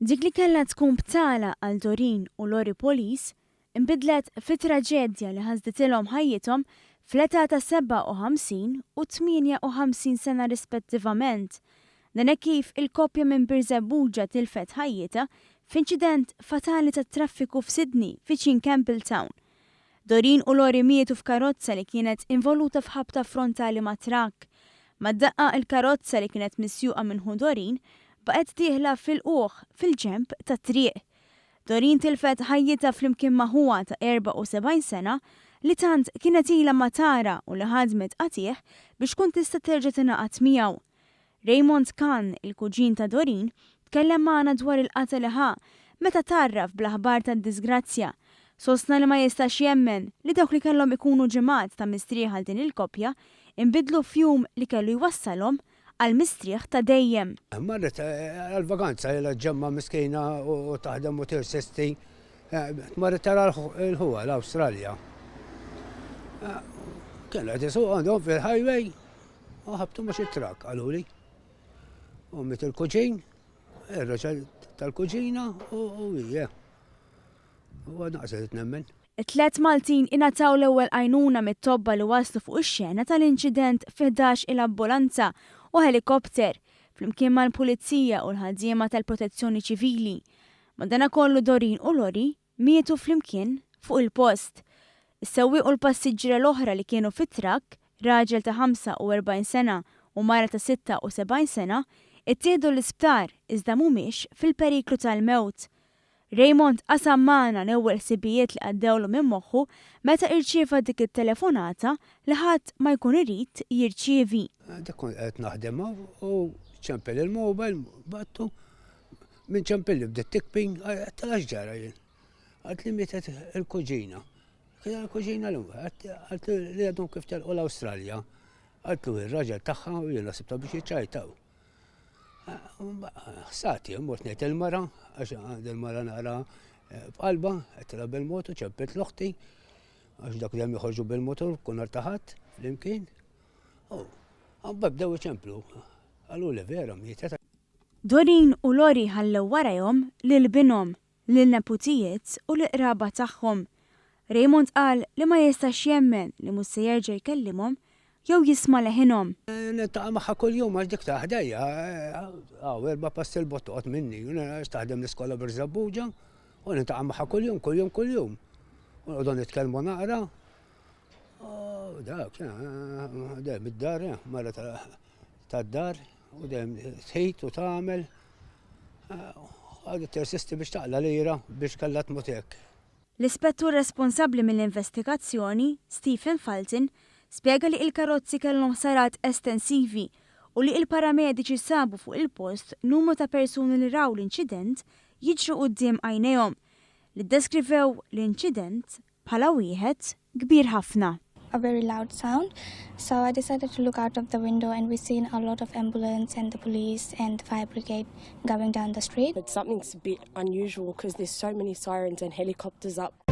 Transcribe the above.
Dik li kellha tkun btala għal Doreen u Lori Police inbidlet fi traġedja li ħasditilhom ħajjithom fl-età ta' 57 u 58 sena rispettivament. Dan hekk kif il-koppja minn Birzebbuġa tilfet ħajjitha f'inċident fatali ta' traffiku f'Sydney viċin Campbelltown. Doreen u Lori mietu f'karozza li kienet involuta f'ħabta frontali ma' trakk. Mad-daqqa il-karozza li kienet misjuqa minħu Doreen baqgħet tieħla fil-quħ fil-ġenb ta' triq. Doreen tilfet ħajjitha flimkien magħha ta' 74 sena li tant kienet ilha ma tara u li ħadmet qatih biex tkun tista' terġa' tingħaqad miegħu. Raymond Kahn, il-kuġin ta' Doreen, tkellem magħna dwar il-qata li ħa meta tarraf bl-aħbar tad-disgrazzja. Sostna li ma jistax jemmen li dawk li kellhom ikunu ġimgħat ta' mistrieħ għal din il-koppja inbidlu f'jum li kellu jwassalhom għal mistrieħ ta' dejjem. Marret għal-vaganza li ġemma miskejna u taħdem motor sesti, marret tara l-ħuwa l-Awstralja. Kien għed jisuq għandhom fil-highway, u ħabtu mux il-trak għaluli. U mit il-kuġin, il-raġal tal-kuġina u hija. U għadnaqset nemmen. It-tlet Maltin ingħataw l-ewwel għajnuna mit-tobba li waslu fuq ix-xena tal-inċident f'11 il-ambulanza u helikopter flimkien mal-pulizija u l-ħaddiema tal-protezzjoni ċivili. Madankollu Doreen u Lori mietu flimkien fuq il-post. Is-sewwieq u l-passiġġiera l-oħra li kienu fit-trakk, raġel ta' 45 sena u mara ta' 76 sena, ittieħdu l-isptar iżda mhumiex fil-periklu tal-mewt. Raymond qasam magħna l-ewwel sibijiet li għaddewlu minn moħħu meta irċieva dik it-telefonata li ħadd ma jkun irid jirċievi. Dak kont qed naħdem u ċempel il-mobile battu minn ċempel li bdiet tikping tal-għax ġara jien. Għalt li mietet il-kuġina. Kien il-kuġina għalt li għadhom kif telqu l-Awstralja. Għalt lu ir-raġel tagħha u jien nasibta biex jiċċajtaw. Sati, mort nejt il-mara, għax il-mara nara b'qalba, għettila bil-motu, ċebbet l-oħti, għax dak dem jħorġu bil-motor, kun artaħat, fl-imkien. Għabba bdew ċemplu, għallu li vera mietet. Doreen u Lori ħallew warajhom lil-binhom, lil-neputijiet u l-qraba tagħhom. Raymond qal li ma jistax jemmen li mhux se jerġa' jkellimhom jew jisma' leħinhom. Niltaqa' magħha kuljum għax dik ta' ħdejja, erba' passi l-bot toqgħod minni, għax taħdem l-iskola Birzebbuġa, u niltaqa' magħha kuljum. U nqogħdu nitkellmu naqra. Dak, dejjem id-dar, mara tad-dar, u dejjem tħejt u tagħmel. Għadu tersisti biex taqla lira biex kellha tmut hekk. L-ispettur responsabbli mill-investigazzjoni, Stephen Fulton, spjega li il-karozzi kellhom sarat estensivi u li il-paramediċi sabu fuq il-post numru ta' persuni li raw l-inċident jiġru quddiem għajnejhom li ddeskrivew l-inċident bħala wieħed kbir ħafna. A very loud sound, so I decided to look out of the window and we seen a lot of ambulance and the police and the fire brigade going down the street. But something's a bit unusual because there's so many sirens and helicopters up.